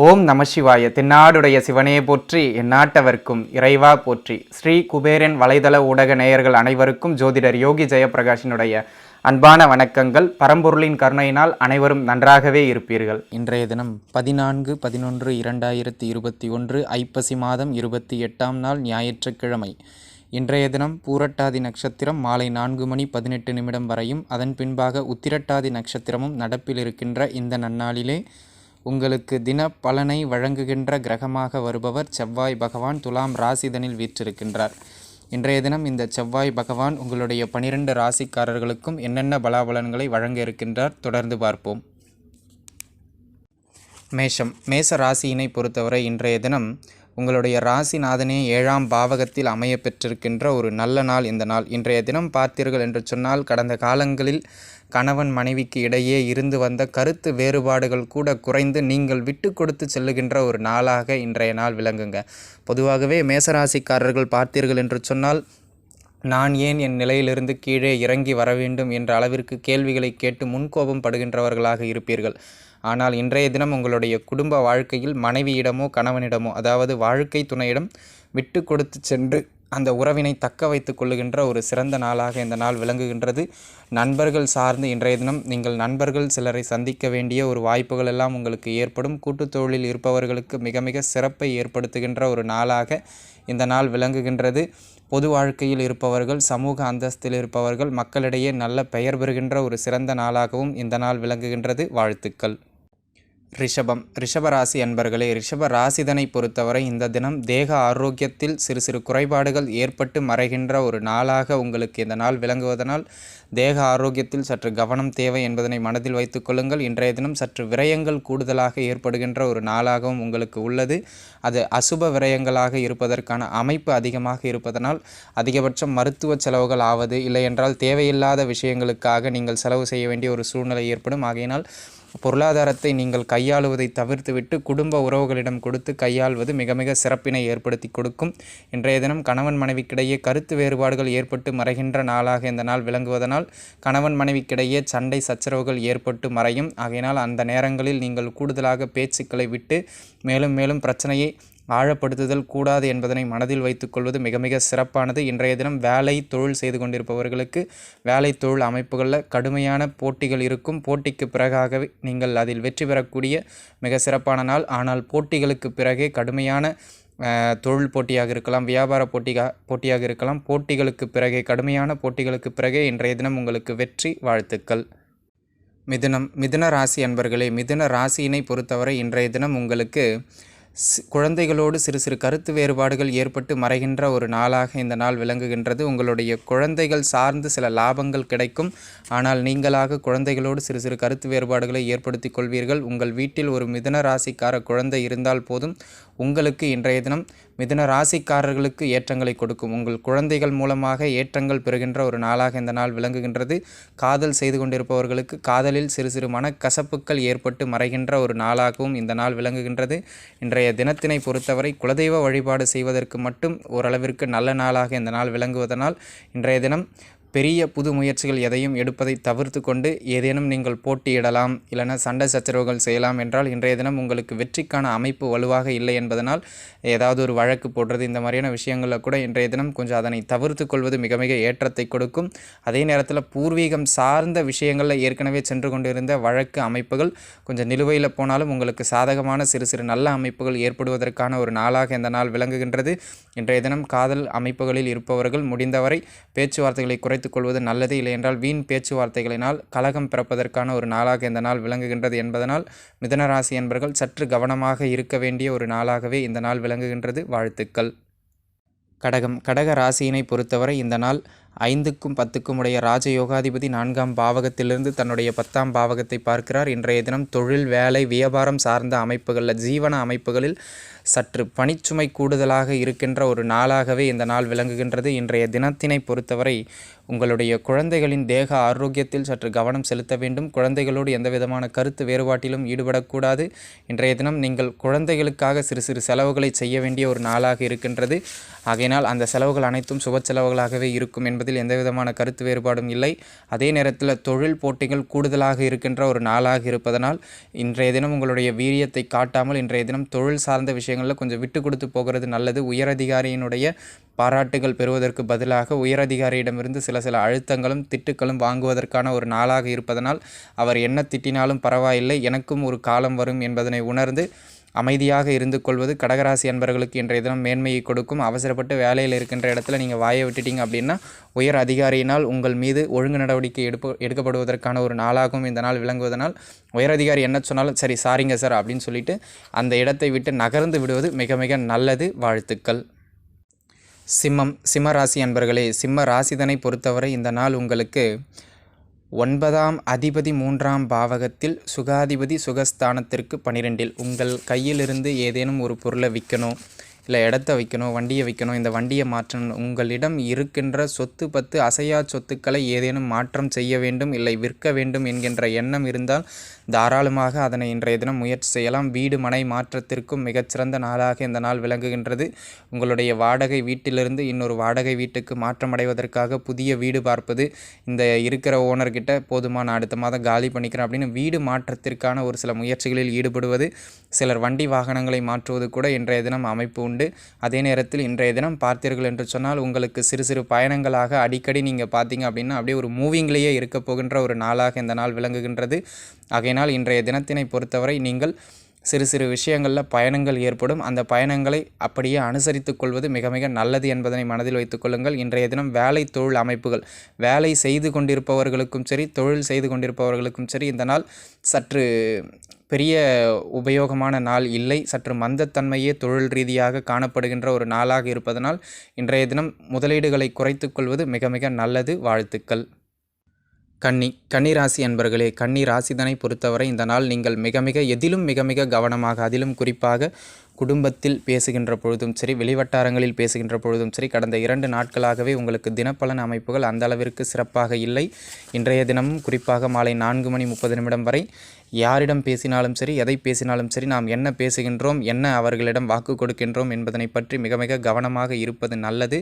ஓம் நம சிவாய. தென்னாடுடைய சிவனே போற்றி, எந்நாட்டவர்க்கும் இறைவா போற்றி. ஸ்ரீ குபேரன் வலைதள ஊடக நேயர்கள் அனைவருக்கும் ஜோதிடர் யோகி ஜெயப்பிரகாஷினுடைய அன்பான வணக்கங்கள். பரம்பொருளின் கருணையினால் அனைவரும் நன்றாகவே இருப்பீர்கள். இன்றைய தினம் 14/11/2021 ஐப்பசி மாதம் 28ஆம் நாள் ஞாயிற்றுக்கிழமை. இன்றைய தினம் பூரட்டாதி நட்சத்திரம் மாலை 4:18 வரையும், அதன் பின்பாக உத்திரட்டாதி நட்சத்திரமும் நடப்பில் இருக்கின்ற இந்த நன்னாளிலே உங்களுக்கு தின பலனை வழங்குகின்ற கிரகமாக வருபவர் செவ்வாய் பகவான் துலாம் ராசிதனில் வீற்றிருக்கின்றார். இன்றைய தினம் இந்த செவ்வாய் பகவான் உங்களுடைய 12 ராசிக்காரர்களுக்கும் என்னென்ன பலாபலன்களை வழங்க இருக்கின்றார் தொடர்ந்து பார்ப்போம். மேஷ ராசியினை பொறுத்தவரை இன்றைய தினம் உங்களுடைய ராசிநாதனே 7ஆம் பாவகத்தில் அமைய பெற்றிருக்கின்ற ஒரு நல்ல நாள் இந்த நாள். இன்றைய தினம் பார்த்தீர்கள் என்று சொன்னால், கடந்த காலங்களில் கணவன் மனைவிக்கு இடையே இருந்து வந்த கருத்து வேறுபாடுகள் கூட குறைந்து நீங்கள் விட்டு கொடுத்து செல்லுகின்ற ஒரு நாளாக இன்றைய நாள் விளங்குங்க. பொதுவாகவே மேசராசிக்காரர்கள் பார்த்தீர்கள் என்று சொன்னால், நான் ஏன் என் நிலையிலிருந்து கீழே இறங்கி வர வேண்டும் என்ற அளவிற்கு கேள்விகளை கேட்டு முன்கோபம் படுகின்றவர்களாக இருப்பீர்கள். ஆனால் இன்றைய தினம் உங்களுடைய குடும்ப வாழ்க்கையில் மனைவியிடமோ கணவனிடமோ, அதாவது வாழ்க்கை துணையிடம் விட்டு கொடுத்து சென்று அந்த உறவினை தக்க வைத்து கொள்ளுகின்ற ஒரு சிறந்த நாளாக இந்த நாள் விளங்குகின்றது. நண்பர்கள் சார்ந்து இன்றைய தினம் நீங்கள் நண்பர்கள் சிலரை சந்திக்க வேண்டிய ஒரு வாய்ப்புகள் எல்லாம் உங்களுக்கு ஏற்படும். கூட்டுத் தொழிலில் இருப்பவர்களுக்கு மிக மிக சிறப்பை ஏற்படுத்துகின்ற ஒரு நாளாக இந்த நாள் விளங்குகின்றது. பொது வாழ்க்கையில் இருப்பவர்கள், சமூக அந்தஸ்தில் இருப்பவர்கள், மக்களிடையே நல்ல பெயர் பெறுகின்ற ஒரு சிறந்த நாளாகவும் இந்த நாள் விளங்குகின்றது. வாழ்த்துக்கள். ரிஷபராசி அன்பர்களே, ரிஷப ராசிதனை பொறுத்தவரை இந்த தினம் தேக ஆரோக்கியத்தில் சிறு சிறு குறைபாடுகள் ஏற்பட்டு மறைகின்ற ஒரு நாளாக உங்களுக்கு இந்த நாள் விளங்குவதனால் தேக ஆரோக்கியத்தில் சற்று கவனம் தேவை என்பதனை மனதில் வைத்துக் கொள்ளுங்கள். இன்றைய தினம் சற்று விரயங்கள் கூடுதலாக ஏற்படுகின்ற ஒரு நாளாகவும் உங்களுக்கு உள்ளது. அது அசுப விரயங்களாக இருப்பதற்கான அமைப்பு அதிகமாக இருப்பதனால் அதிகபட்சம் மருத்துவ செலவுகள் ஆவது, இல்லை என்றால் தேவையில்லாத விஷயங்களுக்காக நீங்கள் செலவு செய்ய வேண்டிய ஒரு சூழ்நிலை ஏற்படும். ஆகையினால் பொருளாதாரத்தை நீங்கள் கையாளுவதை தவிர்த்துவிட்டு குடும்ப உறவுகளிடம் கொடுத்து கையாள்வது மிக மிக சிறப்பினை ஏற்படுத்தி கொடுக்கும். இன்றைய தினம் கணவன் மனைவிக்கிடையே கருத்து வேறுபாடுகள் ஏற்பட்டு மறைகின்ற நாளாக இந்த நாள் விளங்குவதனால் கணவன் மனைவிக்கிடையே சண்டை சச்சரவுகள் ஏற்பட்டு மறையும். ஆகையினால் அந்த நேரங்களில் நீங்கள் கூடுதலாக பேச்சுக்களை விட்டு மேலும் மேலும் பிரச்சனையை ஆழப்படுத்துதல் கூடாது என்பதனை மனதில் வைத்துக்கொள்வது மிக மிக சிறப்பானது. இன்றைய தினம் வேலை தொழில் செய்து கொண்டிருப்பவர்களுக்கு வேலை தொழில் அமைப்புகளில் கடுமையான போட்டிகள் இருக்கும். போட்டிக்கு பிறகாகவே நீங்கள் அதில் வெற்றி பெறக்கூடிய மிக சிறப்பான நாள். ஆனால் போட்டிகளுக்கு பிறகே கடுமையான தொழில் போட்டியாக இருக்கலாம், வியாபார போட்டியாக இருக்கலாம், போட்டிகளுக்கு பிறகே கடுமையான போட்டிகளுக்கு பிறகே இன்றைய தினம் உங்களுக்கு வெற்றி. வாழ்த்துக்கள். மிதுன ராசி அன்பர்களே, மிதுன ராசியினை பொறுத்தவரை இன்றைய தினம் உங்களுக்கு குழந்தைகளோடு சிறு சிறு கருத்து வேறுபாடுகள் ஏற்பட்டு மறைகின்ற ஒரு நாளாக இந்த நாள் விளங்குகின்றது. உங்களுடைய குழந்தைகள் சார்ந்து சில லாபங்கள் கிடைக்கும். ஆனால் நீங்களாக குழந்தைகளோடு சிறு சிறு கருத்து வேறுபாடுகளை ஏற்படுத்தி கொள்வீர்கள். உங்கள் வீட்டில் ஒரு மிதுன ராசிக்கார குழந்தை இருந்தால் போதும், உங்களுக்கு இன்றைய தினம் மிதுன ராசிக்காரர்களுக்கு ஏற்றங்களை கொடுக்கும். உங்கள் குழந்தைகள் மூலமாக ஏற்றங்கள் பெறுகின்ற ஒரு நாளாக இந்த நாள் விளங்குகின்றது. காதல் செய்து கொண்டிருப்பவர்களுக்கு காதலில் சிறு சிறு மனக்கசப்புக்கள் ஏற்பட்டு மறைகின்ற ஒரு நாளாகவும் இந்த நாள் விளங்குகின்றது. இன்றைய தினத்தினை பொறுத்தவரை குலதெய்வ வழிபாடு செய்வதற்கு மட்டும் ஓரளவிற்கு நல்ல நாளாக இந்த நாள் விளங்குவதனால் இன்றைய தினம் பெரிய புது முயற்சிகள் எதையும் எடுப்பதை தவிர்த்து கொண்டு ஏதேனும் நீங்கள் போட்டியிடலாம், இல்லைனா சண்டை சச்சரவுகள் செய்யலாம் என்றால் இன்றைய தினம் உங்களுக்கு வெற்றிக்கான அமைப்பு வலுவாக இல்லை என்பதனால் ஏதாவது ஒரு வழக்கு போடுறது, இந்த மாதிரியான விஷயங்களில் கூட இன்றைய தினம் கொஞ்சம் அதனை தவிர்த்து கொள்வது மிக மிக ஏற்றத்தை கொடுக்கும். அதே நேரத்தில் பூர்வீகம் சார்ந்த விஷயங்களில் ஏற்கனவே சென்று கொண்டிருந்த வழக்கு அமைப்புகள் கொஞ்சம் நிலுவையில் போனாலும் உங்களுக்கு சாதகமான சிறு சிறு நல்ல அமைப்புகள் ஏற்படுவதற்கான ஒரு நாளாக இந்த நாள் விளங்குகின்றது. இன்றைய தினம் காதல் அமைப்புகளில் இருப்பவர்கள் முடிந்தவரை பேச்சுவார்த்தைகளை குறைத்துக் கொள்வது நல்லது. இல்லை என்றால் வீண் பேச்சுவார்த்தைகளினால் கலகம் பிறப்பதற்கான ஒரு நாளாக இந்த நாள் விளங்குகின்றது என்பதனால் மிதுன ராசி என்பர்கள் சற்று கவனமாக இருக்க வேண்டிய ஒரு நாளாகவே இந்த நாள் விளங்குகின்றது. வாழ்த்துக்கள். கடக ராசியினை பொறுத்தவரை இந்த நாள் 5க்கும் 10க்கும் உடைய ராஜயோகாதிபதி 4ஆம் பாவகத்திலிருந்து தன்னுடைய 10ஆம் பாவகத்தை பார்க்கிறார். இன்றைய தினம் தொழில், வேலை, வியாபாரம் சார்ந்த அமைப்புகளில், ஜீவன அமைப்புகளில் சற்று பணிச்சுமை கூடுதலாக இருக்கின்ற ஒரு நாளாகவே இந்த நாள் விளங்குகின்றது. இன்றைய தினத்தினை பொறுத்தவரை உங்களுடைய குழந்தைகளின் தேக ஆரோக்கியத்தில் சற்று கவனம் செலுத்த வேண்டும். குழந்தைகளோடு எந்த விதமான கருத்து வேறுபாட்டிலும் ஈடுபடக்கூடாது. இன்றைய தினம் நீங்கள் குழந்தைகளுக்காக சிறு சிறு செலவுகளை செய்ய வேண்டிய ஒரு நாளாக இருக்கின்றது. ஆகையினால் அந்த செலவுகள் அனைத்தும் சுப செலவுகளாகவே இருக்கும் என்பதை என்பதில் எந்தவிதமான கருத்து வேறுபாடும் இல்லை. அதே நேரத்தில் தொழில் போட்டிகள் கூடுதலாக இருக்கின்ற ஒரு நாளாக இருப்பதனால் இன்றைய தினம் உங்களுடைய வீரியத்தை காட்டாமல் இன்றைய தினம் தொழில் சார்ந்த விஷயங்களில் கொஞ்சம் விட்டு கொடுத்து போகிறது நல்லது. உயரதிகாரியினுடைய பாராட்டுகள் பெறுவதற்கு பதிலாக உயரதிகாரியிடமிருந்து சில அழுத்தங்களும் திட்டுக்களும் வாங்குவதற்கான ஒரு நாளாக இருப்பதனால் அவர் என்ன திட்டினாலும் பரவாயில்லை, எனக்கும் ஒரு காலம் வரும் என்பதனை உணர்ந்து அமைதியாக இருந்து கொள்வது கடகராசி அன்பர்களுக்கு இன்றைய தினம் மேன்மையை கொடுக்கும். அவசரப்பட்டு வேலையில் இருக்கின்ற இடத்துல நீங்கள் வாயை விட்டுட்டீங்க அப்படின்னா உயர் அதிகாரியினால் உங்கள் மீது ஒழுங்கு நடவடிக்கை எடுக்கப்படுவதற்கான ஒரு நாளாகவும் இந்த நாள் விளங்குவதனால் உயர் அதிகாரி என்ன சொன்னாலும் சரி சாரிங்க சார் அப்படின்னு சொல்லிட்டு அந்த இடத்தை விட்டு நகர்ந்து விடுவது மிக மிக நல்லது. வாழ்த்துக்கள். சிம்ம ராசி அன்பர்களே, சிம்ம ராசிதனை பொறுத்தவரை இந்த நாள் உங்களுக்கு 9ஆம் அதிபதி 3ஆம் பாவகத்தில், சுகாதிபதி சுகஸ்தானத்திற்கு 12இல். உங்கள் கையிலிருந்து ஏதேனும் ஒரு பொருளை விற்கணும், இல்லை இடத்த வைக்கணும், வண்டியை வைக்கணும், இந்த வண்டியை மாற்றணும், உங்களிடம் இருக்கின்ற சொத்து பத்து அசையா சொத்துக்களை ஏதேனும் மாற்றம் செய்ய வேண்டும், இல்லை விற்க வேண்டும் என்கின்ற எண்ணம் இருந்தால் தாராளமாக அதனை இன்றைய தினம் முயற்சி செய்யலாம். வீடு மனை மாற்றத்திற்கும் மிகச்சிறந்த நாளாக இந்த நாள் விளங்குகின்றது. உங்களுடைய வாடகை வீட்டிலிருந்து இன்னொரு வாடகை வீட்டுக்கு மாற்றமடைவதற்காக புதிய வீடு பார்ப்பது, இந்த இருக்கிற ஓனர்கிட்ட போதுமா நான் அடுத்த மாதம் காலி பண்ணிக்கிறேன் அப்படின்னு வீடு மாற்றத்திற்கான ஒரு சில முயற்சிகளில் ஈடுபடுவது, சிலர் வண்டி வாகனங்களை மாற்றுவது கூட இன்றைய தினம் அமைப்பு உண்டு. அதே நேரத்தில் இன்றைய தினம் பார்த்தீர்கள் என்று சொன்னால் உங்களுக்கு சிறு சிறு பயணங்களாக அடிக்கடி நீங்கள் பார்த்தீங்க அப்படின்னா அப்படியே ஒரு மூவிங்லேயே இருக்க போகின்ற ஒரு நாளாக இந்த நாள் விளங்குகின்றது. ஆகையினால் இன்றைய தினத்தினை பொறுத்தவரை நீங்கள் சிறு சிறு விஷயங்களில் பயணங்கள் ஏற்படும். அந்த பயணங்களை அப்படியே அனுசரித்து கொள்வது மிக மிக நல்லது என்பதனை மனதில் வைத்துக் கொள்ளுங்கள். இன்றைய தினம் வேலை தொழில் அமைப்புகள், வேலை செய்து கொண்டிருப்பவர்களுக்கும் சரி தொழில் செய்து கொண்டிருப்பவர்களுக்கும் சரி இந்த நாள் சற்று பெரிய உபயோகமான நாள் இல்லை. சற்று மந்தத்தன்மையே தொழில் ரீதியாக காணப்படுகின்ற ஒரு நாளாக இருப்பதனால் இன்றைய தினம் முதலீடுகளை குறைத்து கொள்வது மிக மிக நல்லது. வாழ்த்துக்கள். கன்னி ராசி அன்பர்களே, கன்னி ராசிதனை பொறுத்தவரை இந்த நாள் நீங்கள் மிக மிக எதிலும் மிக மிக கவனமாக, அதிலும் குறிப்பாக குடும்பத்தில் பேசுகின்ற பொழுதும் சரி, வெளிவட்டாரங்களில் பேசுகின்ற பொழுதும் சரி, கடந்த 2 நாட்களாகவே உங்களுக்கு தினப்பலன் அமைப்புகள் அந்த அளவிற்கு சிறப்பாக இல்லை. இன்றைய தினமும் குறிப்பாக மாலை 4:30 வரை யாரிடம் பேசினாலும் சரி, எதை பேசினாலும் சரி, நாம் என்ன பேசுகின்றோம், என்ன அவர்களிடம் வாக்கு கொடுக்கின்றோம் என்பதனை பற்றி மிக மிக கவனமாக இருப்பது நல்லது.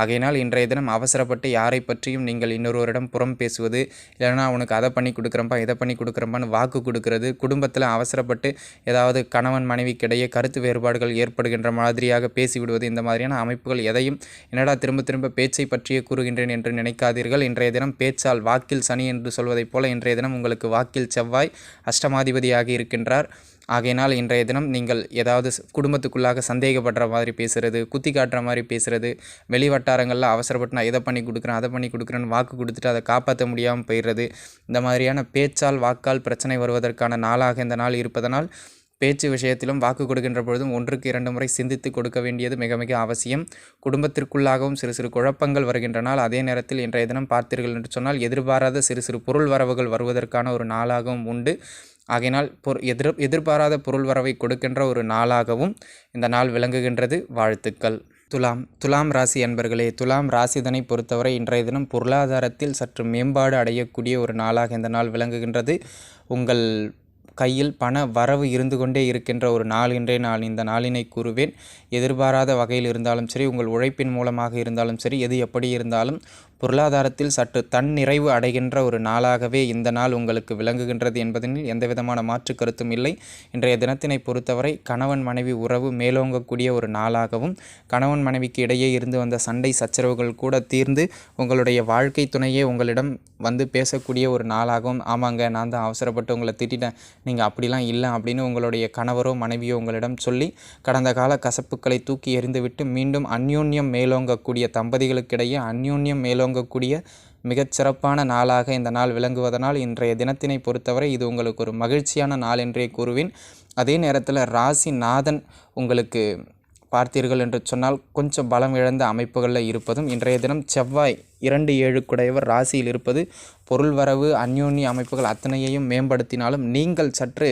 ஆகையினால் இன்றைய தினம் அவசரப்பட்டு யாரை பற்றியும் நீங்கள் இன்னொருவரிடம் புறம் பேசுவது, இல்லைனா உனக்கு அதை பண்ணி கொடுக்குறப்பா இதை பண்ணி கொடுக்குறப்பான்னு வாக்கு கொடுக்கறது, குடும்பத்தில் அவசரப்பட்டு ஏதாவது கணவன் மனைவிக்கிடையே கருத்து வேறுபாடுகள் ஏற்படுகின்ற மாதிரியாக பேசிவிடுவது, இந்த மாதிரியான அமைப்புகள் எதையும் என்னடா திரும்ப திரும்ப பேச்சை பற்றியே கூறுகின்றேன் என்று நினைக்காதீர்கள். இன்றைய தினம் பேச்சால் வாக்கில் சனி என்று சொல்வதைப் போல இன்றைய தினம் உங்களுக்கு வாக்கில் செவ்வாய் அஷ்டமாதிபதியாக இருக்கின்றார். ஆகையினால் இன்றைய தினம் நீங்கள் ஏதாவது குடும்பத்துக்குள்ளாக சந்தேகப்படுற மாதிரி பேசுகிறது, குத்தி காட்டுற மாதிரி பேசுகிறது, வெளி வட்டாரங்களில் அவசரப்பட்டு நான் இதை பண்ணி கொடுக்குறேன் அதை பண்ணி கொடுக்குறேன்னு வாக்கு கொடுத்துட்டு அதை காப்பாற்ற முடியாமல் போயிடுறது, இந்த மாதிரியான பேச்சால் வாக்கால் பிரச்சனை வருவதற்கான நாளாக இந்த நாள் இருப்பதனால் பேச்சு விஷயத்திலும் வாக்கு கொடுக்கின்ற பொழுதும் 1க்கு 2 முறை சிந்தித்து கொடுக்க வேண்டியது மிக மிக அவசியம். குடும்பத்திற்குள்ளாகவும் சிறு சிறு குழப்பங்கள் வருகின்றனால் அதே நேரத்தில் இன்றைய தினம் பார்த்தீர்கள் என்று சொன்னால் எதிர்பாராத சிறு சிறு பொருள் வரவுகள் வருவதற்கான ஒரு நாளாகவும் உண்டு. ஆகையினால் எதிர்பாராத பொருள் வரவை கொடுக்கின்ற ஒரு நாளாகவும் இந்த நாள் விளங்குகின்றது. வாழ்த்துக்கள். துலாம் ராசி அன்பர்களே, துலாம் ராசிதனை பொறுத்தவரை இன்றைய தினம் பொருளாதாரத்தில் சற்று மேம்பாடு அடையக்கூடிய ஒரு நாளாக இந்த நாள் விளங்குகின்றது. உங்கள் கையில் பண வரவு இருந்து கொண்டே இருக்கின்ற ஒரு நாள் இன்றைய நாள். இந்த நாளினை கூறுவேன். எதிர்பாராத வகையில் இருந்தாலும் சரி, உங்கள் உழைப்பின் மூலமாக இருந்தாலும் சரி, எது எப்படி இருந்தாலும் பொருளாதாரத்தில் சற்று தன்னிறைவு அடைகின்ற ஒரு நாளாகவே இந்த நாள் உங்களுக்கு விளங்குகின்றது என்பதில் எந்தவிதமான மாற்று கருத்தும் இல்லை. இன்றைய தினத்தினை பொறுத்தவரை கணவன் மனைவி உறவு மேலோங்கக்கூடிய ஒரு நாளாகவும், கணவன் மனைவிக்கு இடையே இருந்து வந்த சண்டை சச்சரவுகள் கூட தீர்ந்து உங்களுடைய வாழ்க்கை துணையே உங்களிடம் வந்து பேசக்கூடிய ஒரு நாளாகவும், ஆமாங்க நான் தான் அவசரப்பட்டு உங்களை திட்டிட்டேன், நீங்கள் அப்படிலாம் இல்லை அப்படின்னு உங்களுடைய கணவரோ மனைவியோ உங்களிடம் சொல்லி கடந்த கால கசப்புக்களை தூக்கி எறிந்துவிட்டு மீண்டும் அந்யோன்யம் மேலோங்கக்கூடிய தம்பதிகளுக்கிடையே அந்யோன்யம் மேலோங்கக்கூடிய மிகச்சிறப்பான நாளாக இந்த நாள் விளங்குவதனால் இன்றைய தினத்தினை பொறுத்தவரை இது உங்களுக்கு ஒரு மகிழ்ச்சியான நாள் என்றே கூறுவேன். அதே நேரத்தில் ராசிநாதன் உங்களுக்கு பார்த்தீர்கள் என்று சொன்னால் கொஞ்சம் பலம் இழந்த அமைப்புகளில் இருப்பதும், இன்றைய தினம் செவ்வாய் 2-7 குடையவர் ராசியில் இருப்பது பொருள் வரவு அந்யோன்ய அமைப்புகள் அத்தனையையும் மேம்படுத்தினாலும் நீங்கள் சற்று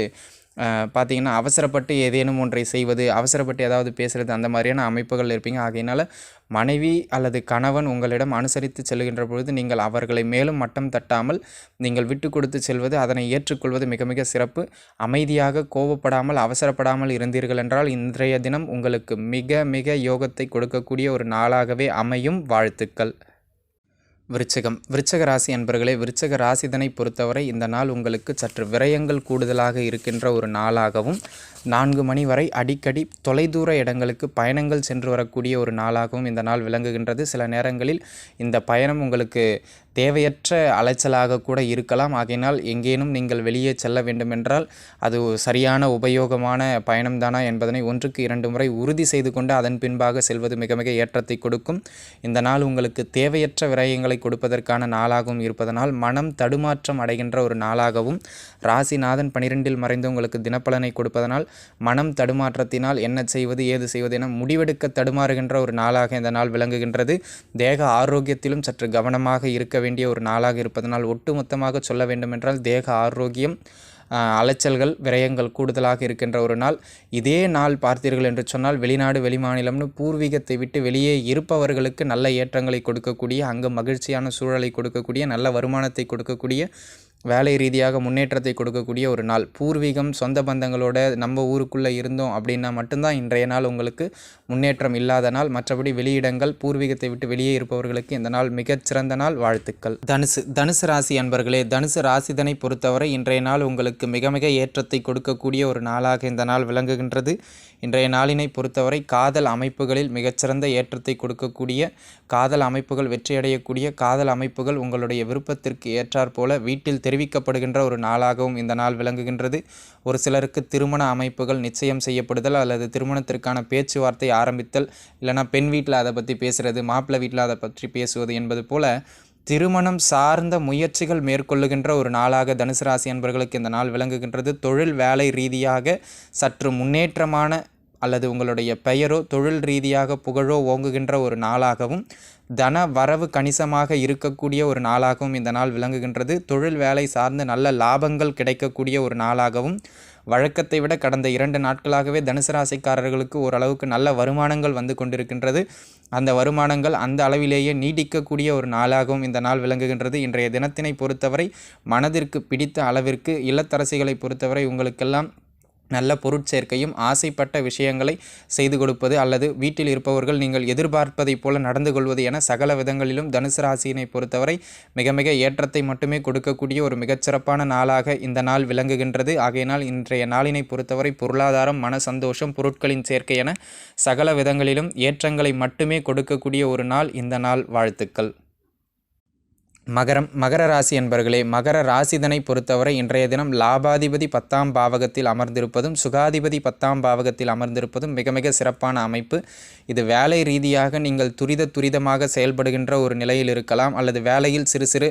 பார்த்திங்கன்னா அவசரப்பட்டு ஏதேனும் ஒன்றை செய்வது, அவசரப்பட்டு ஏதாவது பேசுகிறது, அந்த மாதிரியான அமைப்புகள் இருப்பீங்க. ஆகையினால் மனைவி அல்லது கணவன் உங்களிடம் அனுசரித்து செல்கின்ற பொழுது நீங்கள் அவர்களை மேலும் மட்டம் தட்டாமல் நீங்கள் விட்டு கொடுத்து செல்வது, அதனை ஏற்றுக்கொள்வது மிக மிக சிறப்பு. அமைதியாக கோபப்படாமல் அவசரப்படாமல் இருந்தீர்கள் என்றால் இன்றைய தினம் உங்களுக்கு மிக மிக யோகத்தை கொடுக்கக்கூடிய ஒரு நாளாகவே அமையும். வாழ்த்துக்கள். விருச்சக ராசி அன்பர்களே, விருச்சக ராசிதனை பொறுத்தவரை இந்த நாள் உங்களுக்கு சற்று விரயங்கள் கூடுதலாக இருக்கின்ற ஒரு நாளாகவும், 4 மணி வரை அடிக்கடி தொலைதூர இடங்களுக்கு பயணங்கள் சென்று வரக்கூடிய ஒரு நாளாகவும் இந்த நாள் விளங்குகின்றது. சில நேரங்களில் இந்த பயணம் உங்களுக்கு தேவையற்ற அலைச்சலாக கூட இருக்கலாம். ஆகையினால் எங்கேனும் நீங்கள் வெளியே செல்ல வேண்டுமென்றால் அது சரியான உபயோகமான பயணம்தானா என்பதனை 1க்கு 2 முறை உறுதி செய்து கொண்டு அதன் பின்பாக செல்வது மிக மிக ஏற்றத்தை கொடுக்கும். இந்த நாள் உங்களுக்கு தேவையற்ற விரயங்களை கொடுப்பதற்கான நாளாகவும் இருப்பதனால் மனம் தடுமாற்றம் அடைகின்ற ஒரு நாளாகவும், ராசிநாதன் 12இல் மறைந்து உங்களுக்கு தினப்பலனை கொடுப்பதனால் மனம் தடுமாற்றத்தினால் என்ன செய்வது ஏது செய்வது என முடிவெடுக்க தடுமாறுகின்ற ஒரு நாளாக இந்த நாள் விளங்குகின்றது. தேக ஆரோக்கியத்திலும் சற்று கவனமாக இருக்க வேண்டிய ஒரு நாளாக இருப்பதனால் ஒட்டுமொத்தமாக சொல்ல வேண்டுமென்றால் தேக ஆரோக்கியம், அலைச்சல்கள், விரயங்கள் கூடுதலாக இருக்கின்ற ஒரு நாள். இதே நாள் பார்த்தீர்கள் என்று சொன்னால் வெளிநாடு வெளிமாநிலம்னு பூர்வீகத்தை விட்டு வெளியே இருப்பவர்களுக்கு நல்ல ஏற்றங்களை கொடுக்கக்கூடிய, அங்கு மகிழ்ச்சியான சூழலை கொடுக்கக்கூடிய, நல்ல வருமானத்தை கொடுக்கக்கூடிய, வேலை ரீதியாக முன்னேற்றத்தை கொடுக்கக்கூடிய ஒரு நாள். பூர்வீகம், சொந்த பந்தங்களோட நம்ம ஊருக்குள்ளே இருந்தோம் அப்படின்னா மட்டும்தான் இன்றைய நாள் உங்களுக்கு முன்னேற்றம் இல்லாத நாள். மற்றபடி வெளியிடங்கள், பூர்வீகத்தை விட்டு வெளியே இருப்பவர்களுக்கு இந்த நாள் மிகச்சிறந்த நாள். வாழ்த்துக்கள். தனுசு ராசி அன்பர்களே, தனுசு ராசிதனை பொறுத்தவரை இன்றைய நாள் உங்களுக்கு மிக மிக ஏற்றத்தை கொடுக்கக்கூடிய ஒரு நாளாக இந்த நாள் விளங்குகின்றது. இன்றைய நாளினை பொறுத்தவரை காதல் அமைப்புகளில் மிகச்சிறந்த ஏற்றத்தை கொடுக்கக்கூடிய, காதல் அமைப்புகள் வெற்றியடையக்கூடிய, காதல் அமைப்புகள் உங்களுடைய விருப்பத்திற்கு ஏற்றாற்போல வீட்டில் தெரிவிக்கப்படுகின்ற ஒரு நாளாகவும் இந்த நாள் விளங்குகின்றது. ஒரு சிலருக்கு திருமண அமைப்புகள் நிச்சயம் செய்யப்படுதல் அல்லது திருமணத்திற்கான பேச்சுவார்த்தை ஆரம்பித்தல், இல்லைனா பெண் வீட்டில் அதை பற்றி பேசுகிறது, மாப்பிள்ளை வீட்டில் அதை பற்றி பேசுவது என்பது போல திருமணம் சார்ந்த முயற்சிகள் மேற்கொள்ளுகின்ற ஒரு நாளாக தனுசு ராசி அன்பர்களுக்கு இந்த நாள் விளங்குகின்றது. தொழில் வேலை ரீதியாக சற்று முன்னேற்றமான அல்லது உங்களுடைய பெயரோ தொழில் ரீதியாக புகழோ ஓங்குகின்ற ஒரு நாளாகவும், தன வரவு கணிசமாக இருக்கக்கூடிய ஒரு நாளாகவும் இந்த நாள் விளங்குகின்றது. தொழில் வேலை சார்ந்து நல்ல லாபங்கள் கிடைக்கக்கூடிய ஒரு நாளாகவும், வழக்கத்தை விட கடந்த 2 நாட்களாகவே தனுசு ராசிக்காரர்களுக்கு ஓரளவுக்கு நல்ல வருமானங்கள் வந்து கொண்டிருக்கின்றது. அந்த வருமானங்கள் அந்த அளவிலேயே நீடிக்கக்கூடிய ஒரு நாளாகவும் இந்த நாள் விளங்குகின்றது. இன்றைய தினத்தினை பொறுத்தவரை மனதிற்கு பிடித்த அளவிற்கு இல்லத்தரசிகளை பொறுத்தவரை உங்களுக்கெல்லாம் நல்ல பொருட்சேர்க்கையும், ஆசைப்பட்ட விஷயங்களை செய்து கொடுப்பது அல்லது வீட்டில் இருப்பவர்கள் நீங்கள் எதிர்பார்ப்பதைப் போல நடந்து கொள்வது என சகல விதங்களிலும் தனுசு ராசியினை பொறுத்தவரை மிக மிக ஏற்றத்தை மட்டுமே கொடுக்கக்கூடிய ஒரு மிகச்சிறப்பான நாளாக இந்த நாள் விளங்குகின்றது. ஆகையினால் இன்றைய நாளினை பொறுத்தவரை பொருளாதாரம், மன சந்தோஷம், பொருட்களின் சேர்க்கை என சகல விதங்களிலும் ஏற்றங்களை மட்டுமே கொடுக்கக்கூடிய ஒரு நாள் இந்த நாள். வாழ்த்துக்கள். மகர ராசி என்பர்களே, மகர ராசிதனை பொறுத்தவரை இன்றைய தினம் லாபாதிபதி 10ஆம் பாவகத்தில் அமர்ந்திருப்பதும் சுகாதிபதி 10ஆம் பாவகத்தில் அமர்ந்திருப்பதும் மிக மிக சிறப்பான அமைப்பு. இது வேலை ரீதியாக நீங்கள் துரிதமாக செயல்படுகின்ற ஒரு நிலையில் இருக்கலாம், அல்லது வேலையில் சிறு சிறு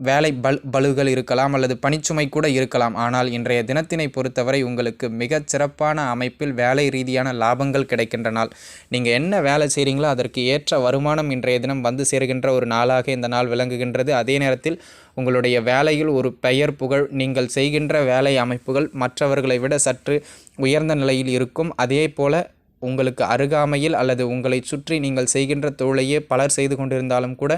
வேலை பளுகள் இருக்கலாம், அல்லது பணிச்சுமை கூட இருக்கலாம். ஆனால் இன்றைய தினத்தினை பொறுத்தவரை உங்களுக்கு மிகச் சிறப்பான அமைப்பில் வேலை ரீதியான லாபங்கள் கிடைக்கின்ற நாள். நீங்கள் என்ன வேலை செய்கிறீங்களோ அதற்கு ஏற்ற வருமானம் இன்றைய தினம் வந்து சேர்கின்ற ஒரு நாளாக இந்த நாள் விளங்குகின்றது. அதே நேரத்தில் உங்களுடைய வேலையில் ஒரு பெயர் புகழ், நீங்கள் செய்கின்ற வேலை அமைப்புகள் மற்றவர்களை விட சற்று உயர்ந்த நிலையில் இருக்கும். அதே போல உங்களுக்கு அருகாமையில் அல்லது உங்களை சுற்றி நீங்கள் செய்கின்ற தொழிலையே பலர் செய்து கொண்டிருந்தாலும் கூட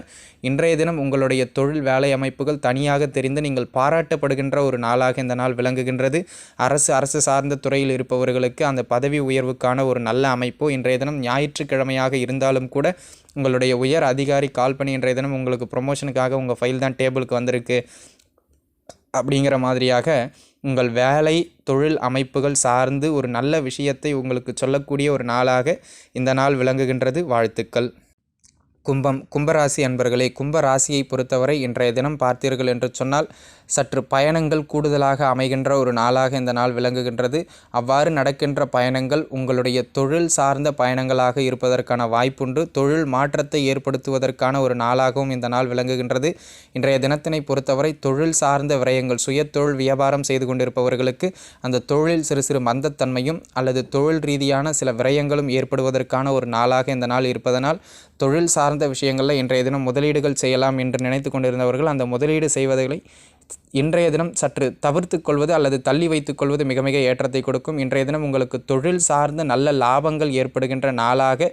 இன்றைய தினம் உங்களுடைய தொழில் வேலை அமைப்புகள் தனியாக தெரிந்து நீங்கள் பாராட்டப்படுகின்ற ஒரு நாளாக இந்த நாள் விளங்குகின்றது. அரசு சார்ந்த துறையில் இருப்பவர்களுக்கு அந்த பதவி உயர்வுக்கான ஒரு நல்ல அமைப்பு. இன்றைய தினம் ஞாயிற்றுக்கிழமையாக இருந்தாலும் கூட உங்களுடைய உயர் அதிகாரி கால் பண்ணி இன்றைய தினம் உங்களுக்கு ப்ரொமோஷனுக்காக உங்கள் ஃபைல் தான் டேபிளுக்கு வந்திருக்கு அப்படிங்கிற மாதிரியாக உங்கள் வேலை தொழில் அமைப்புகள் சார்ந்து ஒரு நல்ல விஷயத்தை உங்களுக்கு சொல்லக்கூடிய ஒரு நாளாக இந்த நாள் விளங்குகின்றது. வாழ்த்துக்கள். கும்பராசி அன்பர்களே, கும்பராசியை பொறுத்தவரை இன்றைய தினம் பார்த்தீர்கள் என்று சொன்னால் சற்று பயணங்கள் கூடுதலாக அமைகின்ற ஒரு நாளாக இந்த நாள் விளங்குகின்றது. அவ்வாறு நடக்கின்ற பயணங்கள் உங்களுடைய தொழில் சார்ந்த பயணங்களாக இருப்பதற்கான வாய்ப்புண்டு. தொழில் மாற்றத்தை ஏற்படுத்துவதற்கான ஒரு நாளாகவும் இந்த நாள் விளங்குகின்றது. இன்றைய தினத்தினை பொறுத்தவரை தொழில் சார்ந்த விரயங்கள், சுய தொழில் வியாபாரம் செய்து கொண்டிருப்பவர்களுக்கு அந்த தொழில் சிறு சிறு மந்தத்தன்மையும் அல்லது தொழில் ரீதியான சில விரயங்களும் ஏற்படுவதற்கான ஒரு நாளாக இந்த நாள் இருப்பதனால் தொழில் சார்ந்த விஷயங்களில் இன்றைய தினம் முதலீடுகள் செய்யலாம் என்று நினைத்து கொண்டிருந்தவர்கள் அந்த முதலீடு இன்றைய தினம் சற்று தவிர்த்து கொள்வது அல்லது தள்ளி வைத்துக் கொள்வது மிக மிக ஏற்றத்தை கொடுக்கும். இன்றைய தினம் உங்களுக்கு தொழில் சார்ந்த நல்ல லாபங்கள் ஏற்படுகின்ற நாளாக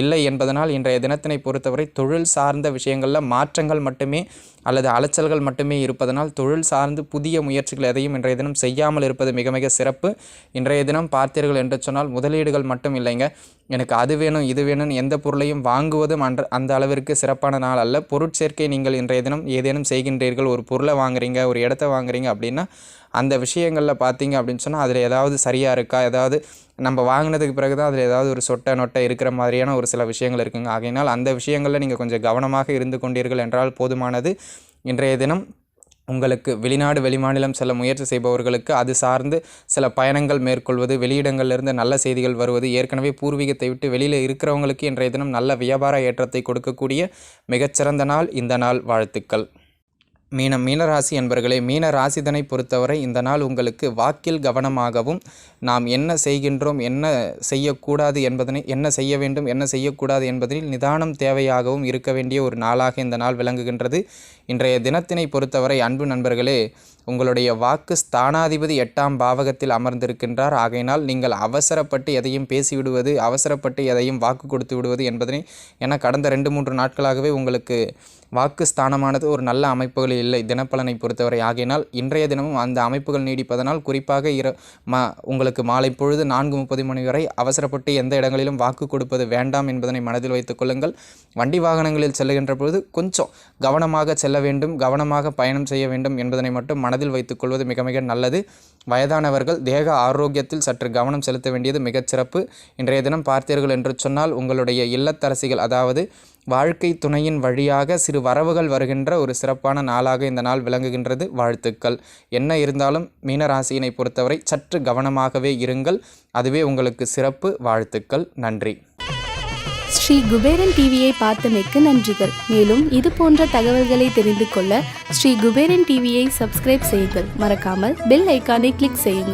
இல்லை என்பதனால் இன்றைய தினத்தினை பொறுத்தவரை தொழில் சார்ந்த விஷயங்களில் மாற்றங்கள் மட்டுமே அல்லது அலைச்சல்கள் மட்டுமே இருப்பதனால் தொழில் சார்ந்து புதிய முயற்சிகள் எதையும் இன்றைய தினம் செய்யாமல் இருப்பது மிக மிக சிறப்பு. இன்றைய தினம் பார்த்தீர்கள் என்று சொன்னால் முதலீடுகள் மட்டும் இல்லைங்க, எனக்கு அது வேணும் இது வேணும்னு எந்த பொருளையும் வாங்குவதும் அந்த அளவிற்கு சிறப்பான நாள் அல்ல. பொருட்சேர்க்கை நீங்கள் இன்றைய தினம் ஏதேனும் செய்கின்றீர்கள், ஒரு பொருளை வாங்குறீங்க, ஒரு இடத்த வாங்குறீங்க அப்படின்னா அந்த விஷயங்களில் பார்த்தீங்க அப்படின்னு சொன்னால் அதில் ஏதாவது சரியாக இருக்கா, ஏதாவது நம்ம வாங்கினதுக்கு பிறகு தான் அதில் ஏதாவது ஒரு சொட்டை நொட்டை இருக்கிற மாதிரியான ஒரு சில விஷயங்கள் இருக்குங்க. ஆகையினால் அந்த விஷயங்களில் நீங்கள் கொஞ்சம் கவனமாக இருந்து கொண்டீர்கள் என்றால் போதுமானது. இன்றைய தினம் உங்களுக்கு வெளிநாடு வெளிமாநிலம் செல்ல முயற்சி செய்பவர்களுக்கு அது சார்ந்து சில பயணங்கள் மேற்கொள்வது, வெளியிடங்களிலிருந்து நல்ல செய்திகள் வருவது, ஏற்கனவே பூர்வீகத்தை விட்டு வெளியில் இருக்கிறவங்களுக்கு இன்றைய தினம் நல்ல வியாபார ஏற்றத்தை கொடுக்கக்கூடிய மிகச்சிறந்த நாள் இந்த நாள். வாழ்த்துக்கள். மீனராசி என்பர்களே, மீன ராசிதனை பொறுத்தவரை இந்த நாள் உங்களுக்கு வாக்கில் கவனமாகவும் நாம் என்ன செய்கின்றோம் என்ன செய்யக்கூடாது என்பதனை, என்ன செய்ய வேண்டும் என்ன செய்யக்கூடாது என்பதில் நிதானம் தேவையாகவும் இருக்க வேண்டிய ஒரு நாளாக இந்த நாள் விளங்குகின்றது. இன்றைய தினத்தினை பொறுத்தவரை அன்பு நண்பர்களே, உங்களுடைய வாக்கு ஸ்தானாதிபதி 8ஆம் பாவகத்தில் அமர்ந்திருக்கின்றார். ஆகையினால் நீங்கள் அவசரப்பட்டு எதையும் பேசிவிடுவது, அவசரப்பட்டு எதையும் வாக்கு கொடுத்து விடுவது என்பதனை, என கடந்த 2-3 நாட்களாகவே உங்களுக்கு வாக்கு ஸ்தானமானது ஒரு நல்ல அமைப்புகளில் இல்லை தினப்பலனை பொறுத்தவரை. ஆகையினால் இன்றைய தினமும் அந்த அமைப்புகள் நீடிப்பதனால் குறிப்பாக உங்களுக்கு மாலை பொழுது 4:30 மணி வரை அவசரப்பட்டு எந்த இடங்களிலும் வாக்கு கொடுப்பது வேண்டாம் என்பதனை மனதில் வைத்துக் கொள்ளுங்கள். வண்டி வாகனங்களில் செல்லுகின்ற பொழுது கொஞ்சம் கவனமாக செல்ல வேண்டும், கவனமாக பயணம் செய்ய வேண்டும் என்பதனை மட்டும் மனதில் வைத்துக் கொள்வது மிக மிக நல்லது. வயதானவர்கள் தேக ஆரோக்கியத்தில் சற்று கவனம் செலுத்த வேண்டியது மிகச்சிறப்பு. இன்றைய தினம் பார்த்தீர்கள் என்று சொன்னால் உங்களுடைய இல்லத்தரசிகள், அதாவது வாழ்க்கை துணையின் வழியாக சிறு வரவுகள் வருகின்ற ஒரு சிறப்பான நாளாக இந்த நாள் விளங்குகின்றது. வாழ்த்துக்கள். என்ன இருந்தாலும் மீனராசியினை பொறுத்தவரை சற்று கவனமாகவே இருங்கள், அதுவே உங்களுக்கு சிறப்பு. வாழ்த்துக்கள். நன்றி. ஸ்ரீ குபேரன் டிவியை பார்த்தமைக்கு நன்றிகள். மேலும் இது போன்ற தகவல்களை தெரிந்து கொள்ள ஸ்ரீ குபேரன் டிவியை சப்ஸ்கிரைப் செய்யுங்கள். மறக்காமல் பெல் ஐக்கானை கிளிக் செய்யுங்கள்.